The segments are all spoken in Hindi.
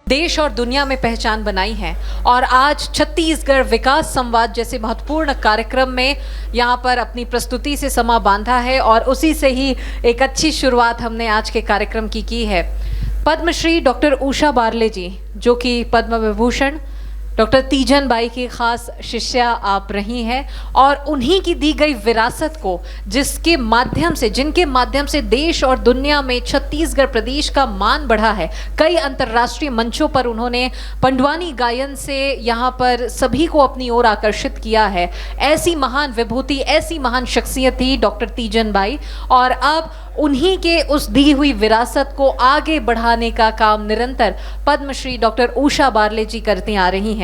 देश और दुनिया में पहचान बनाई है और आज छत्तीसगढ़ विकास संवाद जैसे महत्वपूर्ण कार्यक्रम में यहाँ पर अपनी प्रस्तुति से समा बांधा है और उसी से ही एक अच्छी शुरुआत हमने आज के कार्यक्रम की है। पद्मश्री डॉक्टर उषा बारले जी, जो कि पद्म विभूषण डॉक्टर तीजन बाई की खास शिष्या आप रही हैं और उन्हीं की दी गई विरासत को जिनके माध्यम से देश और दुनिया में छत्तीसगढ़ प्रदेश का मान बढ़ा है। कई अंतर्राष्ट्रीय मंचों पर उन्होंने पंडवानी गायन से यहाँ पर सभी को अपनी ओर आकर्षित किया है। ऐसी महान विभूति, ऐसी महान शख्सियत थी डॉक्टर तीजन बाई और अब उन्हीं के उस दी हुई विरासत को आगे बढ़ाने का काम निरंतर पद्मश्री डॉक्टर उषा बारले जी करती आ रही हैं।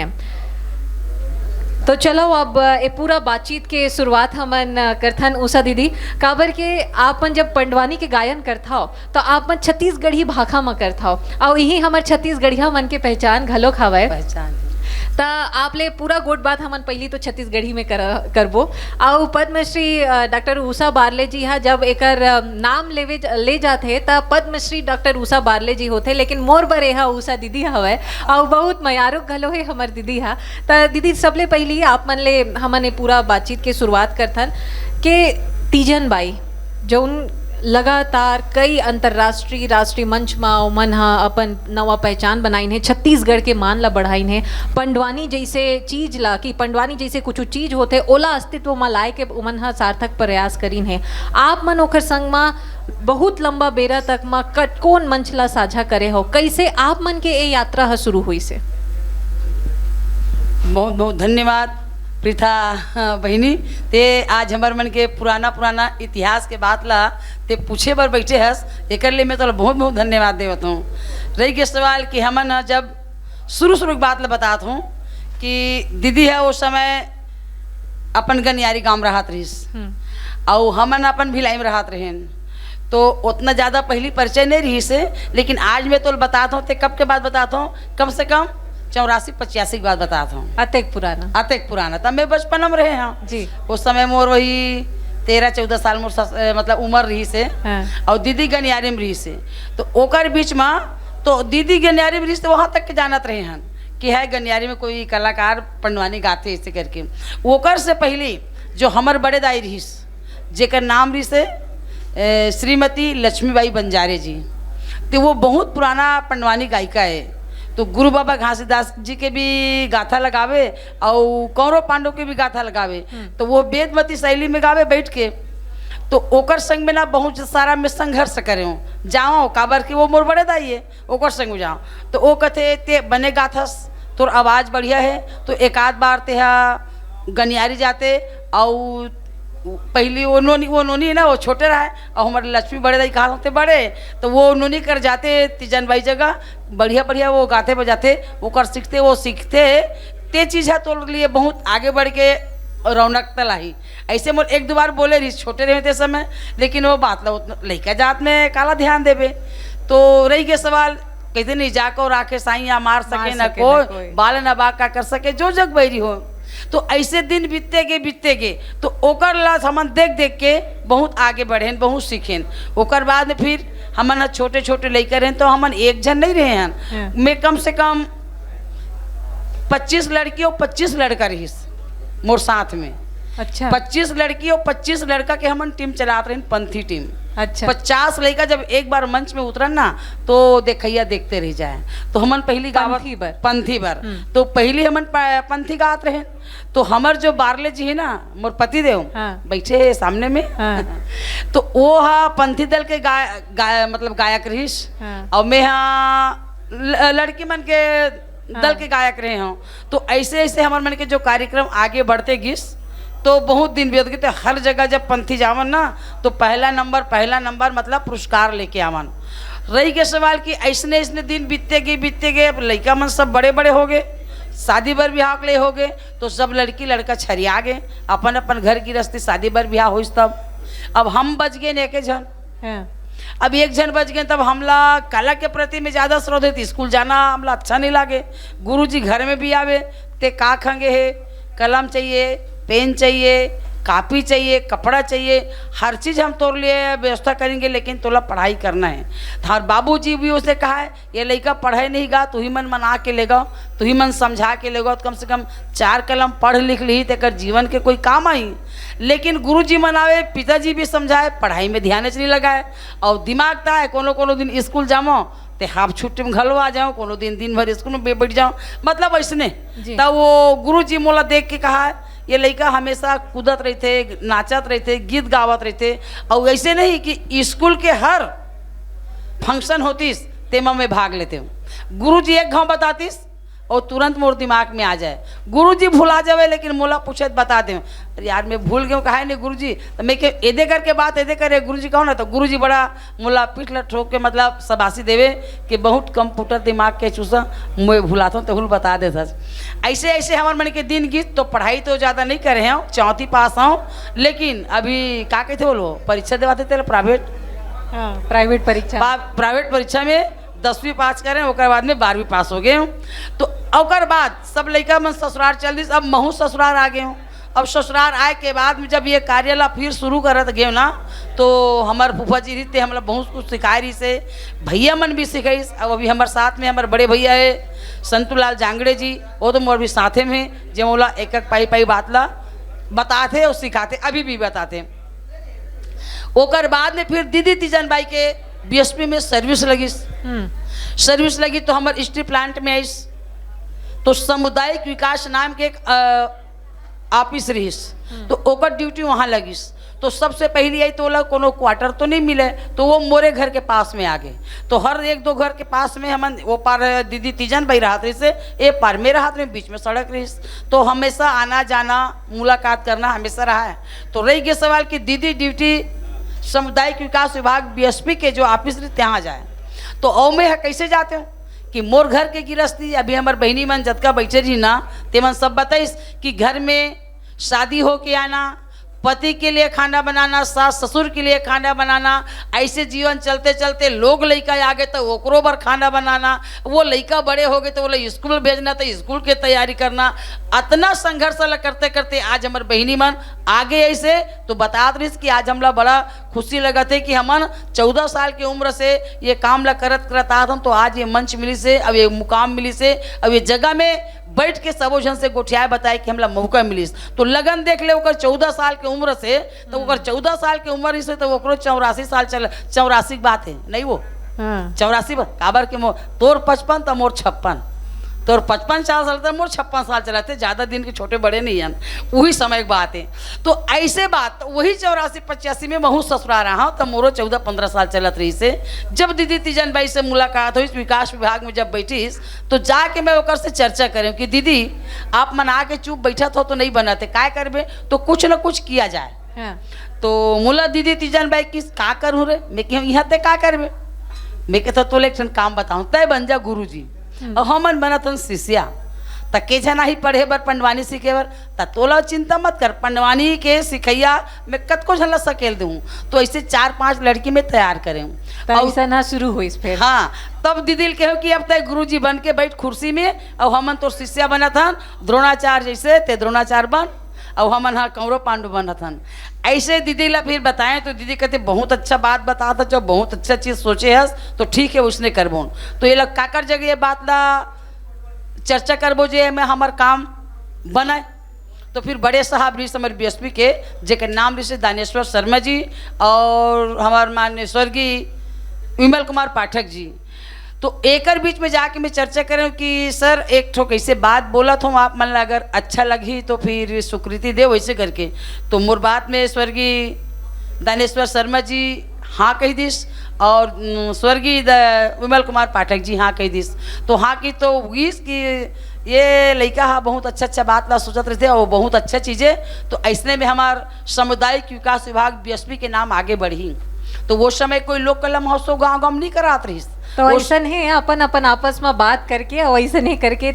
तो चलो अब ये पूरा बातचीत के शुरुआत हमन करथन उषा दीदी काबर के आपन जब पंडवानी के गायन करथा हो तो आपन छत्तीसगढ़ी भाषा में करथा हो और यही हमार छत्तीसगढ़िया मन के पहचान घलो खावे पहचान ता आपले पूरा गोट बात हमन पहली तो छत्तीसगढ़ी में करबो और पद्मश्री डॉक्टर उषा बारले जी हा जब एकर नाम ले जाते त पद्मश्री डॉक्टर उषा बारले जी होते, लेकिन मोर बर एहा उषा दीदी हवे और बहुत मयारुक घलो है हमर दीदी हा। त दीदी सबले पहली आप मन ले हमन पूरा बातचीत के शुरुआत करथन के तीजन बाई जौन लगातार कई अंतर्राष्ट्रीय राष्ट्रीय मंच में ओमन हा अपन नवा पहचान बनाइन है, छत्तीसगढ़ के मान ला बढ़ाइन है। पंडवानी जैसे चीज ला कि पंडवानी जैसे कुछ चीज होते ओला अस्तित्व में लाए के ओमन हा सार्थक प्रयास करीन है। आप मन ओखर संग में बहुत लंबा बेरा तक में कौन मंच ला साझा करे हो, कैसे आप मन के ये यात्रा हा शुरू हुई से? बहुत बहुत धन्यवाद प्रीथा बहिनी। ते आज हमार मन के पुराना इतिहास के बात ला ते पूछे बर बैठे हस, एक लिए मैं तो बहुत बहुत धन्यवाद देवत हूँ। रही के सवाल कि हमन जब शुरू की बात ला बतात हूँ कि दीदी है उस समय अपन गनियारी गाँव रहत रहीस और हमन अपन भिलाई में रहत रहेन, तो उतना ज़्यादा पहली परिचय नहीं रही से। लेकिन आज मैं तो बताता हूँ, ते कब के बाद बताता हूँ, कम से कम 84-85 की बात बताता हूँ। अतेक पुराना तब मैं बचपन में रहे हैं जी। उस समय मोर वही 13-14 साल मोर मतलब उम्र रही से हाँ। और दीदी गनियारी में रही से, तो ओकर बीच में तो दीदी गनियारी में रही से वहाँ तक के जानत रहे हैं कि है गनियारी में कोई कलाकार पंडवानी गाते ऐसे करके। ओकर से पहले जो हमर बड़े दाई रही जेकर नाम रही से श्रीमती लक्ष्मीबाई बंजारे जी, तो वो बहुत पुराना पंडवानी गायिका है। तो गुरु बाबा घासीदास जी के भी गाथा लगावे और कौरव पांडव के भी गाथा लगावे, तो वो वेदमती शैली में गावे बैठ के। तो ओकर संग में ना बहुत सारा में संघर्ष करे हूँ जाओ काबर कि वो मोर बड़े दाई है, ओकर संग जाओ तो वो कहते ते बने गाथस तोर आवाज़ बढ़िया है, तो एक आध बार ते गनियारी जाते और पहली वो नोनी ना वो छोटे रहा और हमारे लक्ष्मी बड़े दाई कहा होते बड़े, तो वो नोनी कर जाते तीजन बाई जगह बढ़िया वो गाते बजाते वो कर सीखते ते चीज़ है तो लिए बहुत आगे बढ़ के रौनक तलाई। ऐसे मोर एक दो बार बोले रही छोटे रहे थे समय, लेकिन वो बात लड़का जात में काला ध्यान देवे। तो रही के सवाल कहते नहीं जाको राखे साइया मार सके न कोई बाल न बाग का कर सके जो जग बैरी हो। तो ऐसे दिन बीतते गए तो ओकर लाश हमन देख के बहुत आगे बढ़ेन, बहुत सीखेन। ओकर बाद में फिर हमन छोटे लड़के रहें तो हमन एक जन नहीं रहे हैं, मैं कम से कम 25 लड़की और 25 लड़का रहीस मोर साथ में। अच्छा। 25 लड़की और 25 लड़का के हमन टीम चलाते रहे, पंथी टीम। अच्छा। 50 लड़का जब एक बार मंच में उतरन ना तो देखैया देखते रह जाए। तो हमन पहली गावत पंथी बर तो पहली हमन पंथी गात रहे। तो हमर जो बारले जी है ना मोर पति देव हाँ। बैठे है सामने में हाँ। तो वो हा पंथी दल के मतलब गायक रहीस हाँ। और मैं हाँ लड़की मन के हाँ। दल के गायक रहे हूँ। तो ऐसे हमारे मन के जो कार्यक्रम आगे बढ़ते गिस तो बहुत दिन बीत गए। तो हर जगह जब पंथी जावन ना तो पहला नंबर मतलब पुरस्कार लेके आवन। रही के सवाल कि ऐसने दिन बीतते गए अब लड़का मन सब बड़े हो गए, शादी बर ब्याह के लिए हो गए, तो सब लड़की लड़का छरिया गए अपन घर की रस्ती शादी बर ब्याह हुई। तब अब हम बच गए एक जन हाँ। अब एक जन बच गए, तब हमला कला के प्रति में ज़्यादा श्रद्धा थी। स्कूल जाना हमला अच्छा नहीं लागे, गुरुजी घर में भी आवे ते का खंगे है कलम चाहिए पेन चाहिए कापी चाहिए, कपड़ा चाहिए, हर चीज़ हम तोर लिए व्यवस्था करेंगे, लेकिन तोला पढ़ाई करना है। थार बाबूजी भी उसे कहा है ये लड़का पढ़े नहीं गा, तू ही मन मना के लेगा, तू ही मन समझा के लेगा, तो कम से कम 4 कलम पढ़ लिख ली तेकर जीवन के कोई काम आई। लेकिन गुरुजी मनावे, पिताजी भी समझाए, पढ़ाई में ध्यान नहीं लगाए, और दिमाग था है कोनो दिन स्कूल जामो ते हाफ छुट्टी में घलो आ जाओ, कोनो दिन भर स्कूल में बैठ जाओ, मतलब ऐसने। तब वो गुरुजी मोला देख के कहा है ये लड़का हमेशा कूदत रहते, नाचत रहते, गीत गावत रहते, और ऐसे नहीं कि स्कूल के हर फंक्शन होतीस तेमा में भाग लेते हूँ। गुरुजी एक घाव बतातीस और तुरंत मोर दिमाग में आ जाए, गुरुजी भुला जावे, लेकिन मोला पूछे बता दे, अरे यार मैं भूल गया कहा नहीं गुरुजी, तो मैं के एदे करके बात एदे करे गुरुजी कहो ना, तो गुरुजी बड़ा मोला पीठ लट ठोक के मतलब शबासी देवे कि बहुत कंप्यूटर दिमाग के चूसा, मैं भुलाता हूँ तो भूल बता देता। ऐसे ऐसे हमारे मन के दिन गीत, तो पढ़ाई तो ज़्यादा नहीं करे हैं, 4वीं पास हूँ, लेकिन अभी क्या कहते बोलो परीक्षा देवाते थे प्राइवेट, प्राइवेट परीक्षा, प्राइवेट परीक्षा में 10वीं पास करें, ओकर बाद में 12वीं पास हो गए हूँ। तो ओकर बाद सब लड़का मन ससुराल चल दी, अब महू ससुराल आ गए हूँ। अब ससुराल आए के बाद में जब ये कार्यला फिर शुरू करत गए ना, तो हमारे फूफा जी रीते हम बहुत कुछ सिखाए रही से, भैया मन भी सिखाई। अब अभी हमारे साथ में हमारे बड़े भैया है संतूलाल जांगड़े जी, वो तो मोर भी साथे में जो मोला एक पाई बातला बताते और सिखाते, अभी भी बताते। ओकर बाद में फिर दीदी तीजन बाई के बीएसपी में सर्विस सर्विस लगी, तो हमारे स्टील प्लांट में आईस, तो सामुदायिक विकास नाम के एक ऑफिस रहीस, तो ओकर ड्यूटी वहाँ लगिस। तो सबसे पहली आई तो बोला कोनो क्वार्टर तो नहीं मिले, तो वो मोरे घर के पास में आ गए। तो हर 1-2 घर के पास में हम वो पार दीदी तीजन भाई राहत रही से, ए पार मेरा हाथ में बीच में सड़क रही, तो हमेशा आना जाना मुलाकात करना हमेशा रहा है। तो रही गया सवाल कि दीदी ड्यूटी सामुदायिक विकास विभाग बीएसपी के जो ऑफिस रही ત્યાં जाए, तो औ में कैसे जाते हो कि मोर घर के गिरस्ती, अभी हमारे बहनी मन जतका बैठे रही ना, ते मन सब बताइस कि घर में शादी हो के आना, पति के लिए खाना बनाना, सास ससुर के लिए खाना बनाना, ऐसे जीवन चलते चलते लोग लड़का आ गए तो ओकरो बर खाना बनाना, वो लड़का बड़े हो गए तो बोले स्कूल भेजना, तो स्कूल की तैयारी करना, इतना संघर्ष करते करते आज हमारे बहनी मन आगे ऐसे। तो बता रही कि आज हमला बड़ा खुशी लगा थे कि हमन 14 साल की उम्र से ये काम ला करत आत हम, तो आज ये मंच मिली से, अब ये मुकाम मिली से, अब ये जगह में बैठ के सबो जन से गोठियाए बताए कि हमला मौका मिलिस। तो लगन देख ले ओकर 14 साल के उम्र से, तो ओकर 14 साल के उम्र से तो ओकरो 84 साल चल, 84 बात है नहीं वो 84 काबर के मोर तोर 55 तो मोर 56, तोर 55 साल तो मोर 56 साल चलाते, ज़्यादा दिन के छोटे बड़े नहीं हैं, वही समय की बात है। तो ऐसे बात तो वही 84-85 में महू ससुराल रहा हूँ, तब मोरो 14-15 साल चलत रही से। जब दीदी तीजन बाई से मुलाकात हुई विकास विभाग में, जब बैठीस तो जाके मैं ओकर से चर्चा करें कि दीदी आप मना के चुप बैठा हो तो नहीं बनाते, क्या करबे, तो कुछ न कुछ किया जाए। तो मुला दीदी तीजन बाई किस का करूँ रे, मैं कि यहाँ ते का करबे, मैं कहता तो एक काम बताऊँ, तय बन जा गुरु जी, और हमन बनतन शिष्या, तके जना ही पढ़े बर पंडवानी सीखे बर, तोला चिंता मत कर, पंडवानी के सिखैया मैं कतको झला सकेल दूँ, तो ऐसे 4-5 लड़की में तैयार करें। ऐसा ना शुरू हुई फिर, हाँ तब दीदी कहो कि अब तय गुरुजी बन के बैठ कुर्सी में, और हमन तो शिष्या बना था द्रोणाचार्य जैसे, ते द्रोणाचार्य बन, और हमन हाँ कौरव पांडु बना था। ऐसे दीदी ला फिर बताएं, तो दीदी कहते बहुत अच्छा बात बता था, जो बहुत अच्छा चीज़ सोचे हस, तो ठीक है उसने करबो। तो ये लोग काकर जगह ये बात ला चर्चा करबो जे मैं हमार काम बनाए। तो फिर बड़े साहब ऋषि हमारे बीएसपी के जेकर नाम ऋषि दानेश्वर शर्मा जी, और हमारे माननीय स्वर्गीय विमल कुमार पाठक जी, तो एकर बीच में जाके मैं चर्चा करूँ कि सर एक ठो कैसे बात बोला था आप मन अगर अच्छा लगी तो फिर स्वीकृति दे वैसे करके। तो मोर बात में स्वर्गीय दानेश्वर शर्मा जी हाँ कही दिस, और स्वर्गीय विमल कुमार पाठक जी हाँ कही दिस। तो हाँ की तो गीस कि ये लड़का हाँ बहुत अच्छा बात ला सोचत रहे थे, और बहुत अच्छा चीज़ें। तो ऐसने में हमार सामुदायिक विकास विभाग बीएसपी के नाम आगे बढ़ी। तो वो समय कोई लोक कला महोत्सव गाँव में नहीं करात रही, तो ऐसा है अपन अपन आपस में बात करके और ऐसा नहीं करके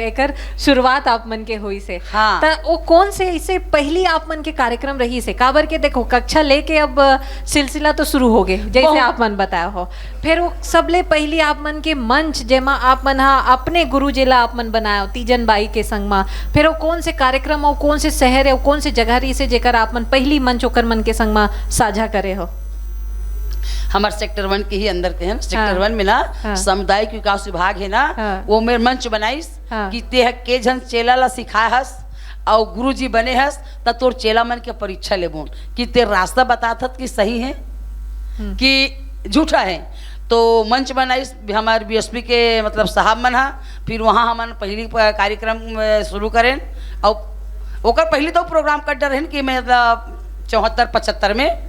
एकर शुरुआत आप मन के हुई से। हाँ। तो वो कौन से ऐसे पहली आप मन के कार्यक्रम रही से काबर के देखो कक्षा लेके अब सिलसिला तो शुरू हो गए जैसे आप मन बताया हो, फिर वो सबले पहली आप मन के मंच जेमा आप मन अपने गुरु जिला आप मन बनाया तीजन बाई के संग में, फिर वो कौन से कार्यक्रम और कौन से शहर है कौन से जगह रही से जेकर आप मन पहली मंच ओकर मन के संग में साझा करे हो? हमारे सेक्टर 1 के ही अंदर के हैं। सेक्टर 1 में ना हाँ। सामुदायिक विकास विभाग है ना, हाँ। वो मेरे मंच बनाईस हाँ। कि ते के झन चेला ला सिखाए हस और गुरुजी बने हस त तोर चेला मन के परीक्षा लेबो कि ते रास्ता बताथत कि सही है कि झूठा है। तो मंच बनाईस हमारे बीएसपी के मतलब साहब मन हा, फिर वहाँ हमन पहली कार्यक्रम शुरू करें और ओकर पहले तो प्रोग्राम कर डर कि मतलब 74-75 में।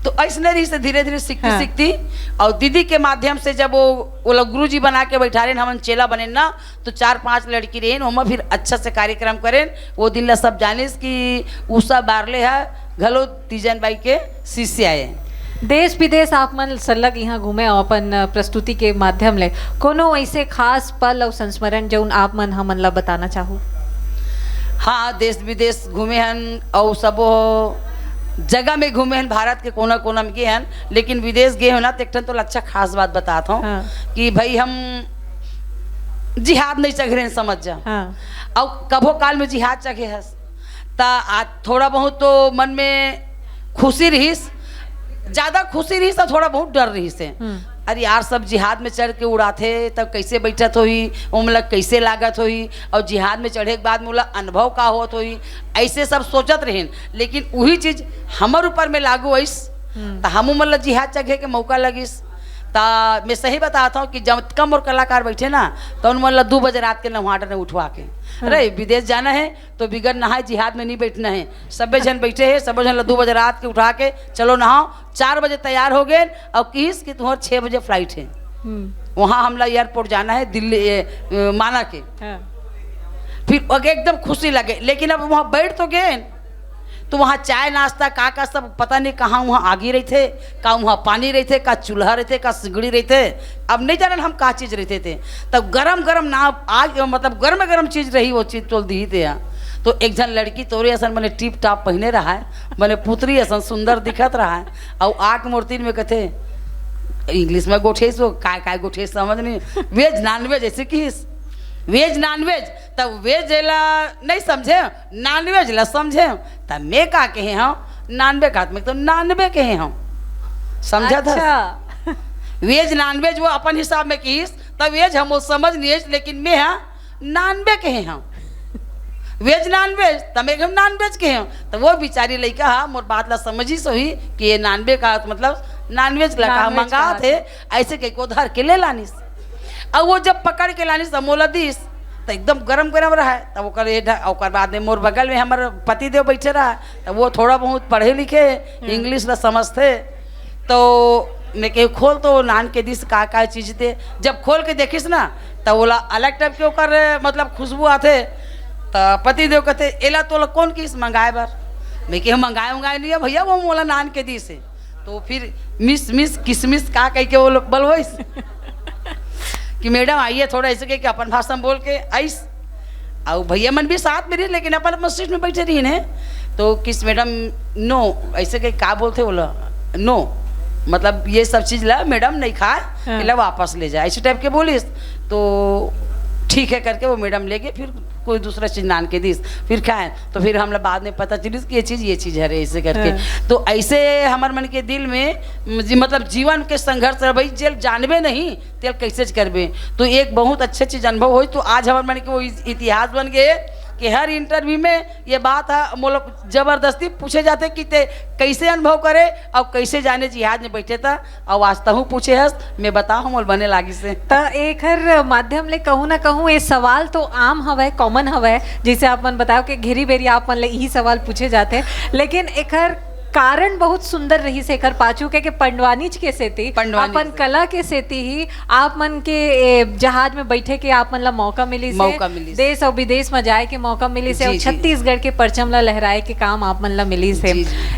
तो ऐसने रही से धीरे धीरे सीखती हाँ। सीखती और दीदी के माध्यम से जब वो लोग गुरु जी बना के बैठा रहे हमन चेला बने ना, तो 4-5 लड़की रहे वहाँ फिर अच्छा से कार्यक्रम करें। वो दिन ला सब जानिस कि उषा बारले है घलो तीजन बाई के शिष्य आए। देश विदेश आप मन सलग यहाँ घूमे और अपन प्रस्तुति के माध्यम ले कोनो ऐसे खास पल और संस्मरण जो आप मन हमन ला बताना चाहूँ? हाँ, देश विदेश घूमे हन और सबो जगह में घूमे हैं, भारत के कोना कोना में गए हैं, लेकिन विदेश गए हो ना तो एक तो अच्छा खास बात बताता हूँ। हाँ। कि भाई हम जिहाद नहीं चघ रहे समझ जा। हाँ। और कभो काल में जिहाद चघे हस ता आज थोड़ा बहुत तो मन में खुशी रहीस, ज़्यादा खुशी रहीस तो थोड़ा बहुत डर रही से। अरे यार सब जिहाद में चढ़ के उड़ाते तब कैसे बैठत होई, वो मतलब कैसे लागत होई, और जिहाद में चढ़े के बाद मतलब अनुभव का होत होई, ऐसे सब सोचत रहें। लेकिन वही चीज़ हमारे ऊपर में लागू होइस तो हम मतलब जिहाद चढ़े के मौका लगिस। ता मैं सही बताता हूँ कि जब कम और कलाकार बैठे ना तो उन मतलब 2 बजे रात के नवाटर ने उठवा के अरे विदेश जाना है तो बिगड़ नहाए जिहाद में नहीं बैठना है। सब जन बैठे हैं, सब जन 2 बजे रात के उठा के चलो नहाओ, 4 बजे तैयार हो गए और किस कि तुम्हारे 6 बजे फ्लाइट है। वहाँ हमला एयरपोर्ट जाना है दिल्ली माना के। फिर एकदम खुशी लगे, लेकिन अब वहाँ बैठ तो गए तो वहाँ चाय नाश्ता का सब पता नहीं कहाँ वहाँ आगी रही थे, का वहाँ पानी रही थे, का चूल्हा रहे थे, का सिगड़ी रही थे, अब नहीं जाने हम का चीज़ रहते थे। तब गरम गरम ना आग मतलब गर्म गरम चीज़ रही वो चीज़ तोल दी थे यहाँ। तो एक जन लड़की तोरे असन मैंने टिप टॉप पहने रहा है, मैंने पुत्री असन सुंदर दिखत रहा है और आँख मूर्ति में कहते इंग्लिश में गोठेस वो काय गोठेस समझ नहीं, वेज नॉन वेज ऐसे की वेज नॉन वेज, तब वेज ला नहीं समझे नॉन वेज ला समझे, तब मैं का कहे हम नॉन वेज हाथ में तो नॉन वेज कहे हम समझा था। अच्छा। वेज नॉन वेज वो अपन हिसाब में कीस, तब वेज हम वो समझ नहीं, लेकिन मैं हाँ नॉन वेज कहे हम वेज नॉन वेज, तब एक हम नॉन वेज कहे हम। तो वो बेचारी लड़का हाँ मोर बात ला समझी सोही कि ये नॉन वेज का मतलब नॉन वेज लगा मंगा थे ऐसे कह को धर के ले लानिस। अब वो जब पकड़ के लानी समोला दीस तो एकदम गरम गरम रहा है। तब ओकर बाद में मोर बगल में हमारे पति देव बैठे रहा, तब वो थोड़ा बहुत पढ़े लिखे इंग्लिश ला समझते। तो मैं कह खोल तो नान के दिस का चीज़ थे, जब खोल के देखिस ना तो बोला अलग टाइप के ओकर मतलब खुशबू आते। तो पति देव कहते एला तो कौन किस मंगाए बार, मैं कह मंगाए उंगाए नहीं है भैया वो मोला नान के दिस है। तो फिर मिस किसमिस का कह के वो लोग बलवैस कि मैडम आइए थोड़ा ऐसे कह के अपन भाषा में बोल के आइस, और भैया मन भी साथ में रही लेकिन अपन मस्जिद में बैठे रही ने। तो किस मैडम नो ऐसे कह का बोलते बोला नो मतलब ये सब चीज़ ला मैडम नहीं खाए ला वापस ले जाए ऐसे टाइप के बोलिस। तो ठीक है करके वो मैडम ले गए, फिर कोई दूसरा चीज़ नान के दिस फिर खाए। तो फिर हम लोग बाद में पता चलिस कि ये चीज़ है रे ऐसे करके। तो ऐसे हमारे मन के दिल में मतलब जीवन के संघर्ष भाई जेल जानबे नहीं तेल कैसे करबे। तो एक बहुत अच्छे चीज़ अनुभव हो। तो आज हमारे मन के वो इतिहास बन गए कि हर इंटरव्यू में ये बात है वो लोग जबरदस्ती पूछे जाते कि ते कैसे अनुभव करे और कैसे जाने जिहाद में बैठे था, और वास्तव हूँ पूछे हस मैं बताऊँ मोल बने लागी से। तो एक हर माध्यम ले कहूँ ना कहूँ ये सवाल तो आम हवा कॉमन हवा, जैसे आप मन बताओ कि घेरी बेरी आप मन ले यही सवाल पूछे जाते, लेकिन एक हर कारण बहुत सुंदर रही से कर पाचू के पंडवानी के सेती पंडवानी अपन से। कला के सेती ही आप मन के जहाज में बैठे के आप मन ला मौका मिली से देश और विदेश में जाए के मौका मिली से और छत्तीसगढ़ के परचम ला लहराए के काम आप मन ला मिली से।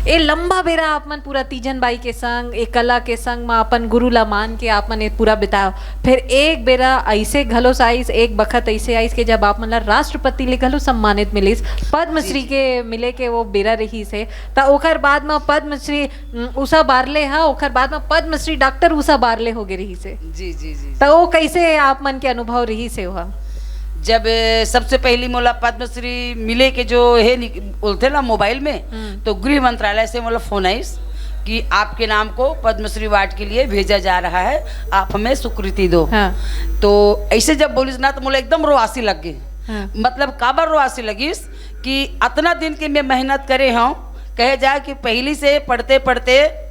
ए लंबा बेरा आप मन पूरा तीजन बाई के संग एक कला के संग में अपन गुरु ला मान के आप मन ए पूरा बिताओ। फिर एक बेरा ऐसे घलोस आइस, एक बखत ऐसे आइस के जब आप मन ला राष्ट्रपति ले घलो सम्मानित मिलिस, पद्मश्री के मिले के वो बेरा रही से। त ओकर बाद में पद्मश्री उषा बारले हा, ओकर बाद में पद्मश्री डॉक्टर उषा बारले हो गए रही से। जी जी जी। तो वो कैसे आप मन के अनुभव रही से हुआ? जब सबसे पहली मोला पद्मश्री मिले के जो है बोलते ना मोबाइल में, तो गृह मंत्रालय से मोला फोन आइस कि आपके नाम को पद्मश्री अवार्ड के लिए भेजा जा रहा है, आप हमें स्वीकृति दो। हाँ। तो ऐसे जब बोलिस ना तो मोला एकदम रोआसी लग गई। हाँ। मतलब काबर रोआसी लगिस कि इतना दिन की मैं मेहनत करे हूँ, कहे जाए कि पहली से पढ़ते पढ़ते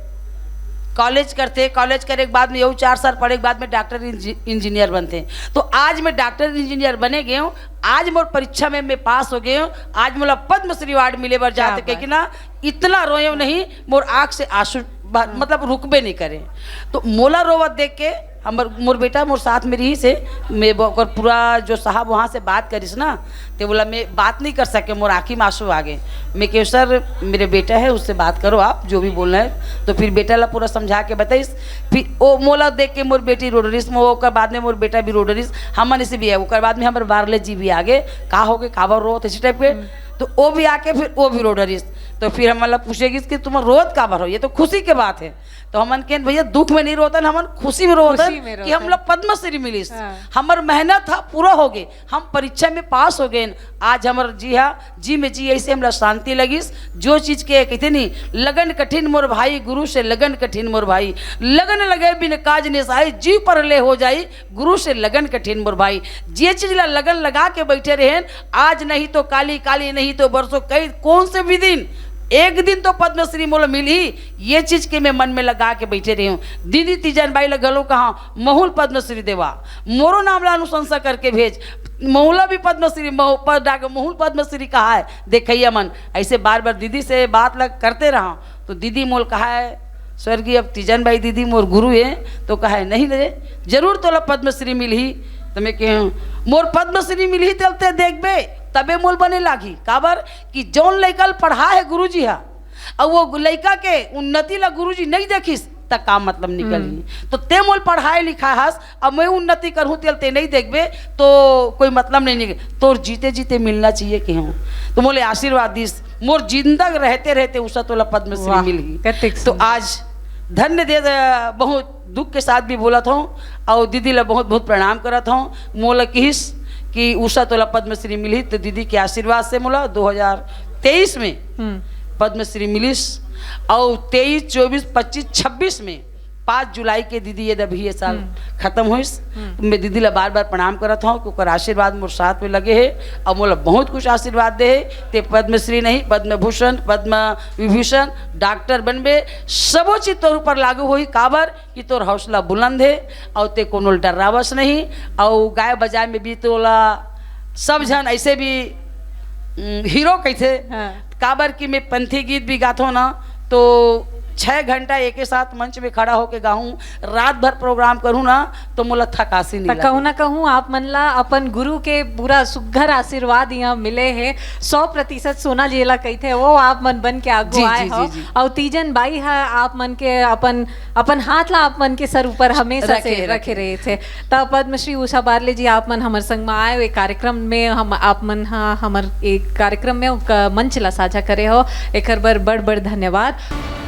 कॉलेज करते, कॉलेज करे के बाद में यू 4 साल पढ़े के बाद में डॉक्टर इंजीनियर बनते। तो आज मैं डॉक्टर इंजीनियर बने गए हूँ, आज मोर परीक्षा में मैं पास हो गए हूँ, आज मोला पद्मश्री अवार्ड मिले बर जाते कि ना इतना रोयो नहीं, मोर आँख से आंसू मतलब रुकबे नहीं करे। तो मोला रोवत देख के मोर बेटा मोर साथ में रही से, मैं ओकर पूरा जो साहब वहाँ से बात करिस ना, तो बोला मैं बात नहीं कर सके, मोर आँखी में आंसू आ गए। मैं कह सर मेरे बेटा है उससे बात करो आप जो भी बोलना है। तो फिर बेटा ला पूरा समझा के बताइस। फिर वो मोला देख के मोर बेटी रो डरिस, ओकर बाद में मोर बेटा भी रो डरिस, हमन से भी है। ओकर बाद में हमारे बारले जी भी आगे का हो गए काबर रो इसी टाइप के, तो वो भी आके फिर वो भी रो डरिस। तो फिर हम मतलब पूछेगी कि तुम रोत काबर हो, ये तो खुशी के बात है। तो हमन के भैया दुख में नहीं रोतन, हमन खुशी में रोतन कि हम लोग पद्मश्री मिलिस। हमार मेहनत था पूरा हो गए, हम परीक्षा में पास हो गए। आज हमार जी हाँ जी में जी ऐसे हमरा शांति लगिस। जो चीज के कहते नहीं लगन कठिन मोर भाई, गुरु से लगन कठिन मोर भाई, लगन लगे बिन काज ने साई, जी पर ले हो जाई गुरु से लगन कठिन मोर भाई। जे चीज ला लगन लगा के बैठे रहे, आज नहीं तो काली काली, नहीं तो बरसों कई कौन से भी दिन, एक दिन तो पद्मश्री मोला मिल ही, ये चीज के मैं मन में लगा के बैठे रही हूँ। दीदी तीजन बाई लगलो कहाँ महुल पद्मश्री देवा, मोरो नाम ला अनुशंसा करके भेज, महुला भी पद्मश्री महुल पद्मश्री कहा है। देखिए मन ऐसे बार बार दीदी से बात लग करते रहा, तो दीदी मोल कहा है स्वर्गीय अब तीजन बाई दीदी मोर गुरु है, तो कहा है नहीं रे जरूर तोला पद्मश्री मिल ही। तो मैं कहूँ मोर पद्मश्री मिल ही चलते देखबे तबे मोल बने लागी। काबर कि जौन लड़का पढ़ा है गुरुजी हा, और वो लड़का के उन्नति ला गुरुजी नहीं देखिस तक काम मतलब निकली। तो ते मोल पढ़ाए लिखा हस, अब मैं उन्नति करूँ ते नहीं देखबे तो कोई मतलब नहीं निकले। तोर जीते जीते मिलना चाहिए कि हूँ, तो मोले आशीर्वाद दिस, मोर जिंदा रहते रहते उषा तोला पद्मश्री मिल ही। तो आज धन्य दे, बहुत दुख के साथ भी बोला था और दीदी ला बहुत बहुत प्रणाम करत हूँ। मोला किस कि उषा तोला पद्मश्री मिली, तो दीदी के आशीर्वाद से मोला 2023 में पद्मश्री मिलिस, और 23, 24, 25, 26 में 5 जुलाई के दीदी ये अभी ये साल खत्म हुईस। मैं दीदी ला बार बार प्रणाम करत हूँ कि ओकर आशीर्वाद मोर साथ में लगे है, और मोला बहुत कुछ आशीर्वाद दे है। ते पद्मश्री नहीं पद्म भूषण पद्म विभूषण डॉक्टर बनबे, सबो चीज तोर ऊपर लागू हुई। काबर कि तोर हौसला बुलंद है और ते कोनो डरावस नहीं, और गाय बजाय में भी तोला सब जन ऐसे भी हीरो कैसे। काबर कि मैं पंथी गीत भी गाता ना, तो 6 घंटा एक साथ मंच में खड़ा होके गाऊं, रात भर प्रोग्राम करूं ना, तो मोला थकासी नहीं। कहूँ ना कहूँ आप मन ला अपन गुरु के पूरा सुघर आशीर्वाद यहाँ मिले है। 100% सोना जेला कहते वो आप मन बन के आगू आए हो, और तीजन बाई है आप मन के अपन हाथ ला आप मन के सर ऊपर हमेशा से रखे रहे थे। तब पद्मश्री उषा बारले जी आप मन हमारे संग में आए, एक कार्यक्रम में हम आप मन हमार एक कार्यक्रम में मंच ला साझा करे हो, एक बार बड़ बड़ धन्यवाद।